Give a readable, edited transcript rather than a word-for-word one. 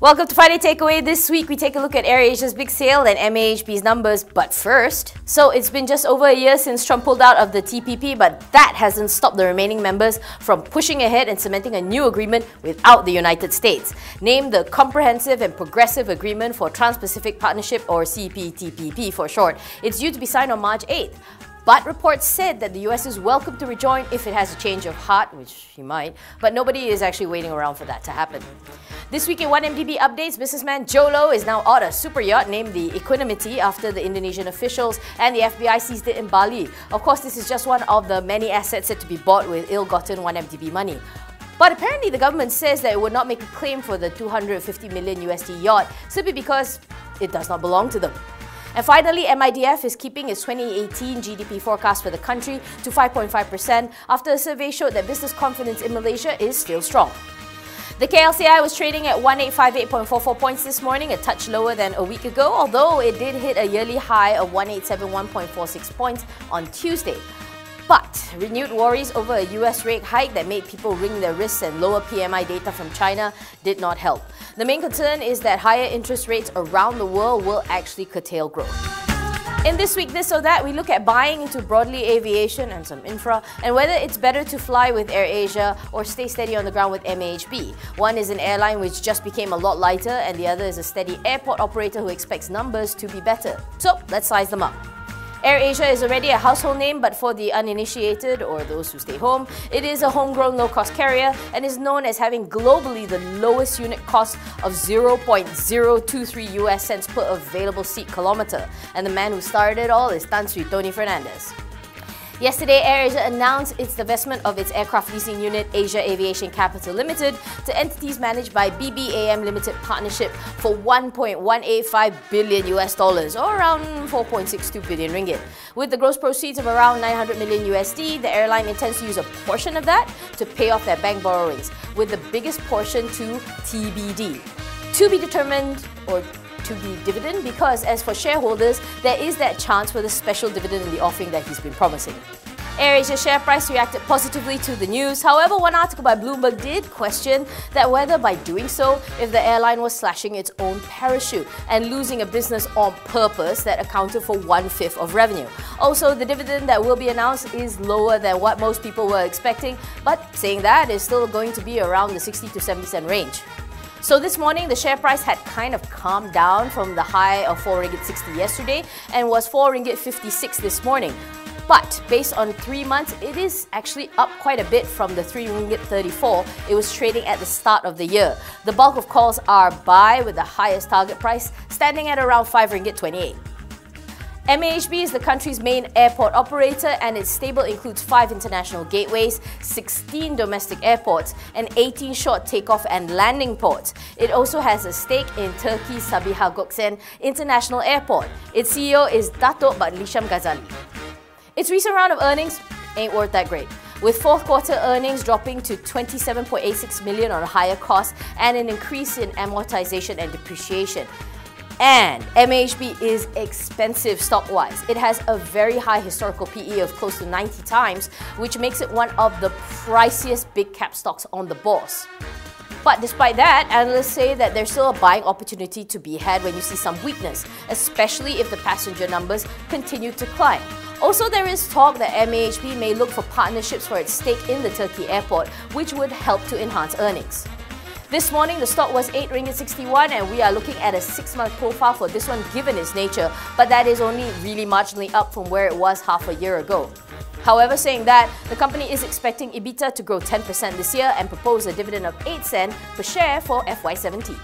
Welcome to Friday Takeaway. This week we take a look at AirAsia's big sale and MAHB's numbers. But first, so it's been just over a year since Trump pulled out of the TPP, but that hasn't stopped the remaining members from pushing ahead and cementing a new agreement without the United States. Named the Comprehensive and Progressive Agreement for Trans-Pacific Partnership, or CPTPP for short. It's due to be signed on March 8th. But reports said that the US is welcome to rejoin if it has a change of heart, which he might, but nobody is actually waiting around for that to happen. This week in 1MDB updates, businessman Jolo is now on a super yacht named the Equanimity after the Indonesian officials and the FBI seized it in Bali. Of course, this is just one of the many assets said to be bought with ill-gotten 1MDB money. But apparently the government says that it would not make a claim for the 250 million USD yacht simply because it does not belong to them. And finally, MIDF is keeping its 2018 GDP forecast for the country to 5.5% after a survey showed that business confidence in Malaysia is still strong. The KLCI was trading at 1858.44 points this morning, a touch lower than a week ago, although it did hit a yearly high of 1871.46 points on Tuesday. But renewed worries over a US rate hike that made people wring their wrists and lower PMI data from China did not help. The main concern is that higher interest rates around the world will actually curtail growth. In This Week, This or That, we look at buying into broadly aviation and some infra and whether it's better to fly with AirAsia or stay steady on the ground with MAHB. One is an airline which just became a lot lighter and the other is a steady airport operator who expects numbers to be better. So let's size them up. AirAsia is already a household name, but for the uninitiated or those who stay home, it is a homegrown low-cost carrier and is known as having globally the lowest unit cost of 0.023 US cents per available seat kilometre. And the man who started it all is Tan Sri Tony Fernandez. Yesterday, AirAsia announced its divestment of its aircraft leasing unit, Asia Aviation Capital Limited, to entities managed by BBAM Limited Partnership for 1.185 billion US dollars, or around 4.62 billion ringgit. With the gross proceeds of around 900 million USD, the airline intends to use a portion of that to pay off their bank borrowings, with the biggest portion to TBD. To be determined, or to be dividend, because as for shareholders, there is that chance for the special dividend in the offering that he's been promising. AirAsia's share price reacted positively to the news. However, one article by Bloomberg did question that whether by doing so, if the airline was slashing its own parachute and losing a business on purpose that accounted for 1/5 of revenue. Also, the dividend that will be announced is lower than what most people were expecting, but saying that is still going to be around the 60 to 70 cent range. So this morning, the share price had kind of calmed down from the high of 4 ringgit 60 yesterday and was 4 ringgit 56 this morning. But based on 3 months, it is actually up quite a bit from the 3 ringgit 34 it was trading at the start of the year. The bulk of calls are buy, with the highest target price standing at around 5 ringgit 28. MAHB is the country's main airport operator and its stable includes 5 international gateways, 16 domestic airports and 18 short takeoff and landing ports. It also has a stake in Turkey's Sabiha Gökçen International Airport. Its CEO is Dato' Badlisham Ghazali. Its recent round of earnings ain't worth that great, with fourth quarter earnings dropping to 27.86 million on higher costs and an increase in amortization and depreciation. And MAHB is expensive stock-wise. It has a very high historical PE of close to 90 times, which makes it one of the priciest big-cap stocks on the bourse. But despite that, analysts say that there's still a buying opportunity to be had when you see some weakness, especially if the passenger numbers continue to climb. Also, there is talk that MAHB may look for partnerships for its stake in the Turkey airport, which would help to enhance earnings. This morning, the stock was 8 ringgit 61 and we are looking at a 6-month profile for this one given its nature, but that is only really marginally up from where it was half a year ago. However, saying that, the company is expecting EBITDA to grow 10% this year and propose a dividend of 8 cents per share for FY17.